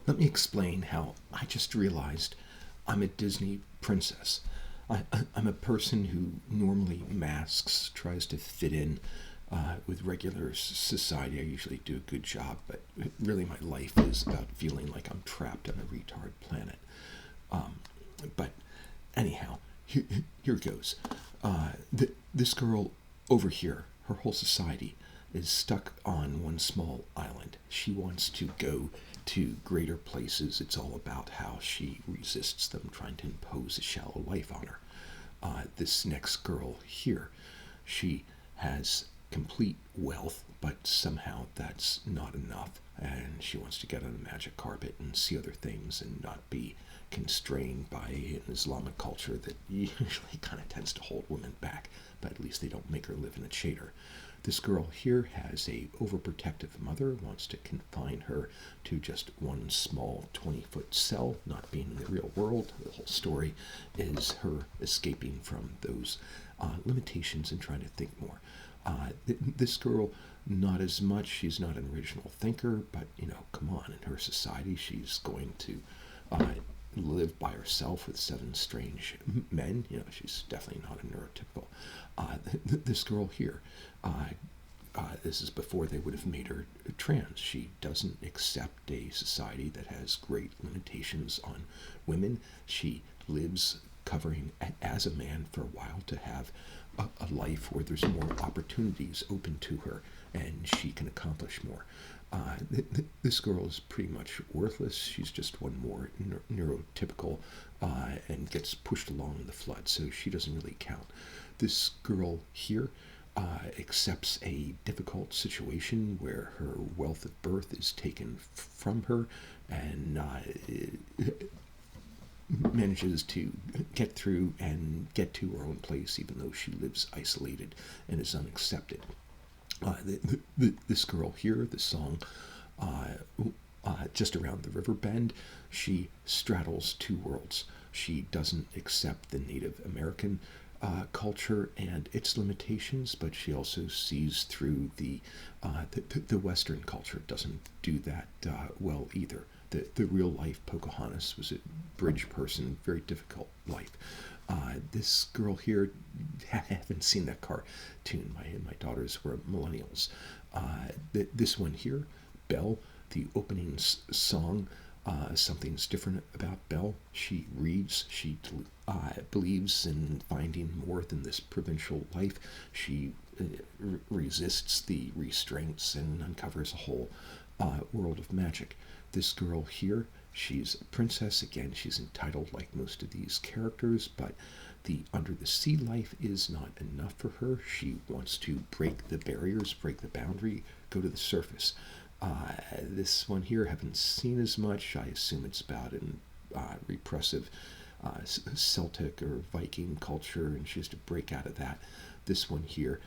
Let me explain how I just realized I'm a Disney princess. I'm a person who normally masks, tries to fit in with regular society. I usually do a good job, but really my life is about feeling like I'm trapped on a retard planet. Um, but anyhow, here goes. This girl over here, her whole society is stuck on one small island. She wants to go to greater places. It's all about how she resists them trying to impose a shallow life on her. This next girl here, she has complete wealth, but somehow that's not enough. And she wants to get on a magic carpet and see other things and not be constrained by an Islamic culture that usually kind of tends to hold women back, but at least they don't make her live in a cheder. This girl here has a overprotective mother, wants to confine her to just one small 20-foot cell, not being in the real world. The whole story is her escaping from those limitations and trying to think more. This girl, not as much. She's not an original thinker, but come on. In her society, she's going to uh, live by herself with 7 strange men. She's definitely not a neurotypical. This girl here, this is before they would have made her trans. She doesn't accept a society that has great limitations on women. She lives covering as a man for a while to have a life where there's more opportunities open to her and she can accomplish more. This girl is pretty much worthless. She's just one more neurotypical and gets pushed along in the flood, so she doesn't really count. This girl here accepts a difficult situation where her wealth of birth is taken from her and manages to get through and get to her own place, even though she lives isolated and is unaccepted. This girl here, the song just around the river bend, she straddles 2 worlds. She doesn't accept the Native American culture and its limitations, but she also sees through the Western culture. Doesn't do that well either. The real life Pocahontas was a bridge person, very difficult life. This girl here, I haven't seen that cartoon. My daughters were millennials. This one here, Belle, the opening song, something's different about Belle. She reads, she believes in finding more than this provincial life. She resists the restraints and uncovers a whole world of magic. This girl here, she's a princess. Again, she's entitled like most of these characters, but the under the sea life is not enough for her. She wants to break the barriers, break the boundary, go to the surface. This one here, haven't seen as much. I assume it's about an repressive Celtic or Viking culture, and she has to break out of that. This one here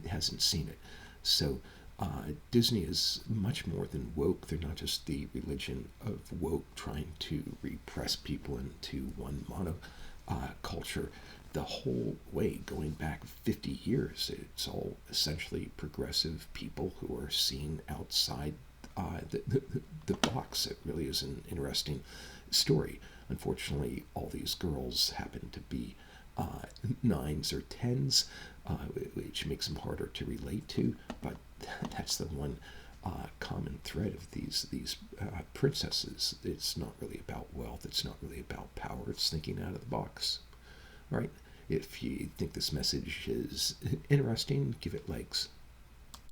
hasn't seen it. So Disney is much more than woke. They're not just the religion of woke trying to repress people into one mono culture. The whole way, going back 50 years, it's all essentially progressive people who are seen outside the box. It really is an interesting story. Unfortunately, all these girls happen to be 9s or 10s, which makes them harder to relate to, but that's the one common thread of these princesses. It's not really about wealth. It's not really about power. It's thinking out of the box. All right. If you think this message is interesting, give it likes.